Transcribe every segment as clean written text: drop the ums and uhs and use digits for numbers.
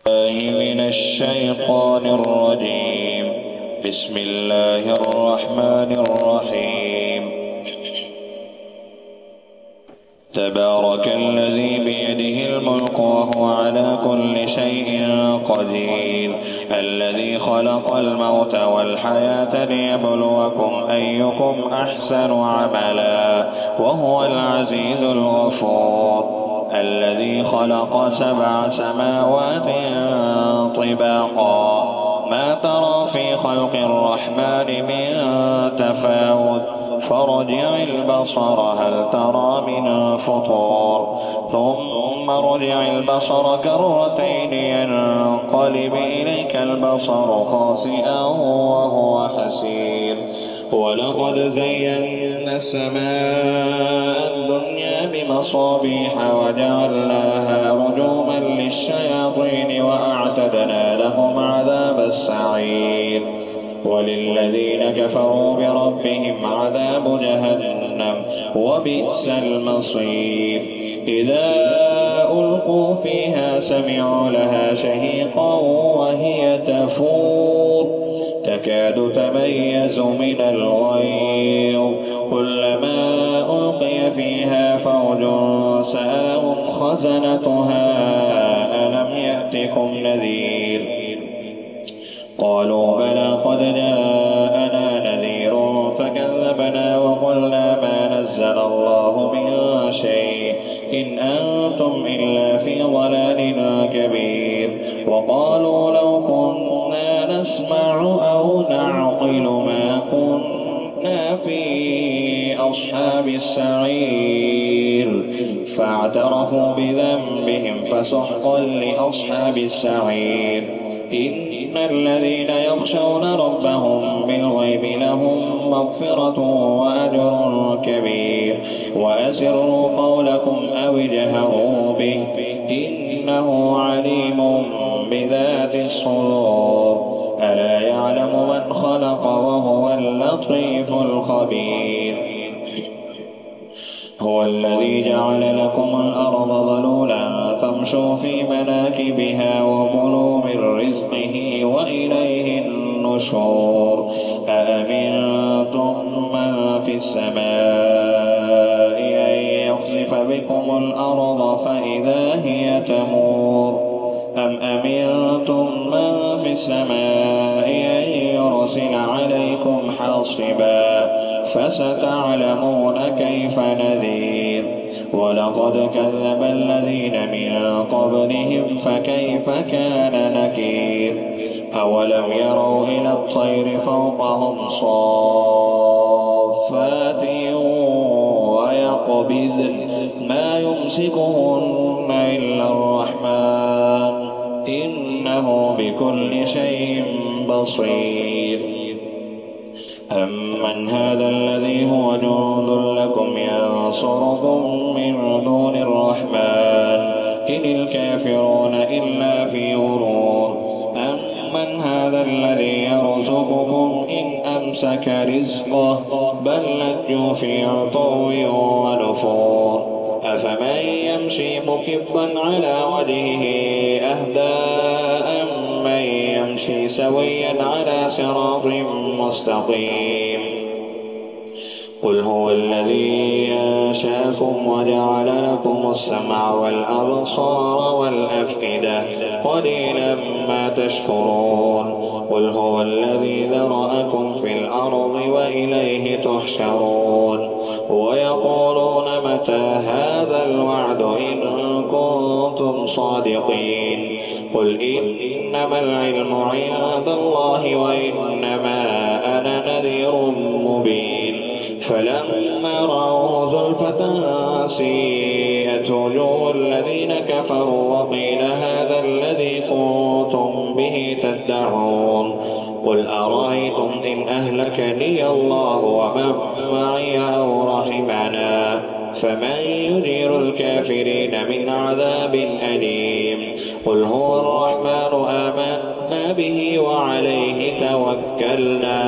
من الشيطان الرجيم. بسم الله الرحمن الرحيم. تبارك الذي بيده الملك وهو على كل شيء قدير، الذي خلق الموت والحياة ليبلوكم أيكم أحسن عملا وهو العزيز الغفور، الذي خلق 7 سماوات طباقا، ما ترى في خلق الرحمن من تفاوت، فارجع البصر هل ترى من فطور، ثم ارجع البصر كرتين ينقلب إليك البصر خاسئا وهو حسير. ولقد زينا السماء الدنيا بمصابيح وجعلناها رجوما للشياطين وأعتدنا لهم عذاب السعير. وللذين كفروا بربهم عذاب جهنم وبئس المصير. إذا ألقوا فيها سمعوا لها شهيقا وهي تفور تكاد تميز من الغيظ، كلما ألقي فيها فوج سألهم خزنتها ألم يأتكم نذير، قالوا بلى قد جاءنا نذير فكذبنا وقلنا ما نزل الله من شيء إن أنتم إلا في ضلال كبير. وقالوا لو كنا نسمع أو نعقل ما كنا في أصحاب السعير، فاعترفوا بذنبهم فسحقا لأصحاب السعير. إن الذين يخشون ربهم بالغيب لهم مغفرة وأجر كبير. وأسروا قولكم أو اجهروا به إنه عليم بذات الصدور. ألا يعلم من خلق وهو اللطيف الخبير. هو الذي جعل لكم الأرض ذلولا فامشوا في مناكبها وكلوا من رزقه وإليه النشور. أأمنتم من في السماء أن يخسف بكم الأرض فإذا هي تمور، أم أمنتم من في السماء أن يرسل عليكم حاصبا فستعلمون كيف نذير. ولقد كذب الذين من قبلهم فكيف كان نكير. أولم يروا إلى الطير فوقهم صافات ويقبضن ما يمسكهن إلا الرحمن إنه بكل شيء بصير. أمن هذا الذي هو جند لكم ينصركم من دون الرحمن إن الكافرون إلا في غرور. أمن هذا الذي يرزقكم إن أمسك رزقه بل لجوا في عتو ونفور. أفمن يمشي مكبا على وجهه أهدى أمن يمشي سويا على صراط مستقيم. قل هو الذي أنشأكم وجعل لكم السمع والأبصار والأفئدة قليلا ما تشكرون. قل هو الذي ذرأكم في الأرض وإليه تحشرون. ويقولون متى هذا الوعد إن كنتم صادقين. قل إنما العلم عند الله وإنما أنا نذير مبين. فلما رأوا زلفة سيئت وجوه الذين كفروا وقيل هذا الذي كنتم به تدعون. قل أرأيتم إن أهلكني الله ومن معي أو رحمنا فمن يجير الكافرين من عذاب أليم. قل هو الرحمن آمنا به وعليه توكلنا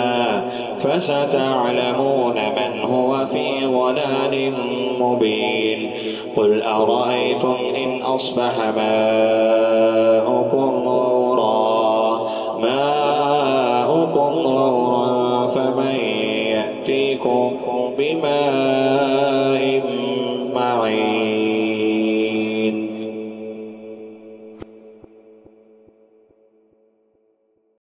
فستعلمون من هو في ضلال مبين. قل أرأيتم إن أصبح ماؤكم غَوْرًا فَمَن يَأْتِيكُم بِمَاءٍ